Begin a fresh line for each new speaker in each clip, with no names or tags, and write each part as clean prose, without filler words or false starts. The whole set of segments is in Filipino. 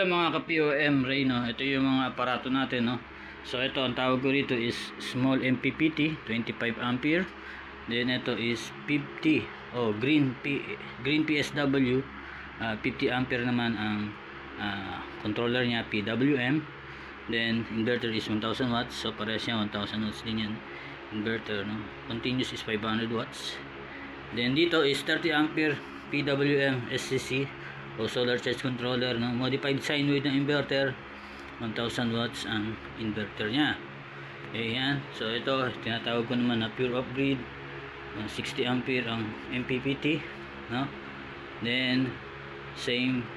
Ito mga ka-POM Ray, no? Ito yung mga aparato natin, no? So ito ang tawag ko rito is small MPPT 25 ampere. Then ito is 50 green PSW 50 ampere naman ang controller niya, PWM. Then inverter is 1000 watts. So parehas siya 1000 watts din yan. Inverter, no? Continuous is 500 watts. Then dito is 30 ampere PWM SCC o solar charge controller, no? Modified sine wave ng inverter, 1000 watts ang inverter niya. Ayan. So ito tinatawag ko naman na pure off-grid, 60 ampere ang MPPT, no? Then same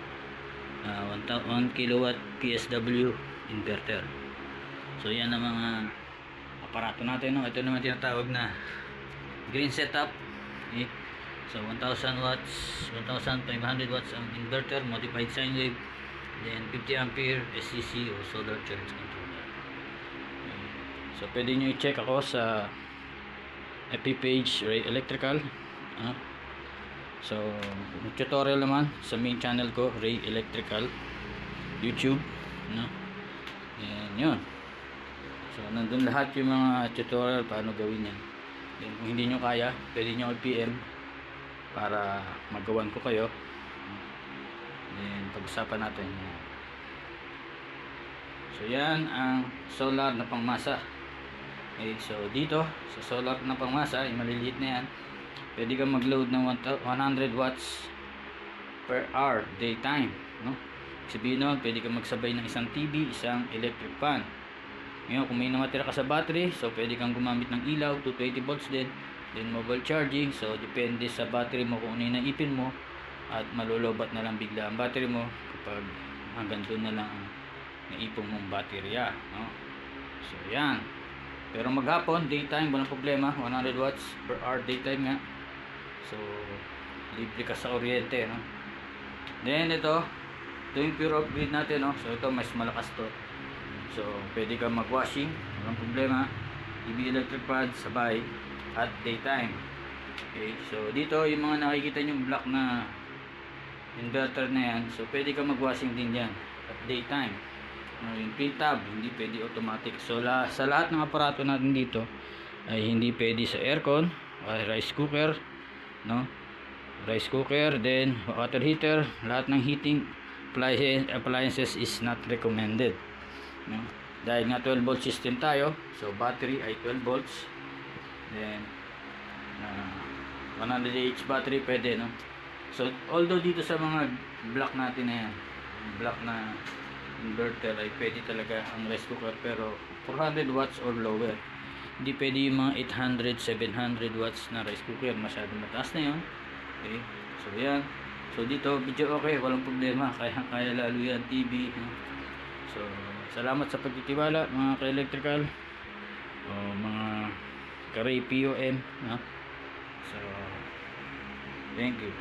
1 kilowatt PSW inverter. So yan ang mga aparato natin, no? Ito naman tinatawag na green setup. Okay. So 1000 watts, 1500 watts ang inverter, modified sine wave, then 50 ampere SCC o solar charge controller. Okay. So pwede nyo i-check ako sa FB page Ray Electrical. So tutorial naman sa main channel ko, Ray Electrical YouTube, no? Yan yun. So nandun lahat yung mga tutorial paano gawin yan. Then kung hindi nyo kaya, pwede nyo i-PM para magawan ko kayo. Then pag-usapan natin. So yan ang solar na pangmasa. Okay, so dito sa solar na pangmasa, yung maliliit na yan, pwede kang mag-load ng 100 watts per hour daytime, no? Sabihin nun, pwede kang magsabay ng isang TV, isang electric fan. Ngayon, kung may namatira ka sa battery, so pwede kang gumamit ng ilaw, 220 volts din. Then mobile charging, so depende sa battery mo kung ano yung naipin mo, at malulobat na lang bigla ang battery mo kapag hanggang doon na lang ang naipon mong baterya, no? So yan. Pero maghapon, daytime, walang problema, 100 watts per hour daytime nga. So libre ka sa kuryente, no? Then ito yung pure off-grid natin, no? So ito mas malakas to. So pwede kang mag-washing, walang problema. EV electric pad sabay at daytime. Okay, so dito yung mga nakikita nyo black na inverter na yan, so pwede ka mag-washing din yan at daytime. Yung pre-tab hindi pwede automatic. So sa lahat ng aparato natin dito ay hindi pwede sa aircon, rice cooker, no? Rice cooker, then water heater, lahat ng heating appliances is not recommended, no? Dahil nga 12 volt system tayo, so battery ay 12 volts. Then 100 Ah battery pwede, no? So although dito sa mga black natin na yan, black na inverter ay pwede talaga ang rice cooker, pero 400 watts or lower. Hindi pwede yung mga 800, 700 watts na rice cooker, masyadong mataas na yun. Okay, so yan. So dito video okay, walang problema, kaya lalo yan TV, no? So salamat sa pagtitiwala mga ka-electrical o mga ka-Ray POM, no? So thank you.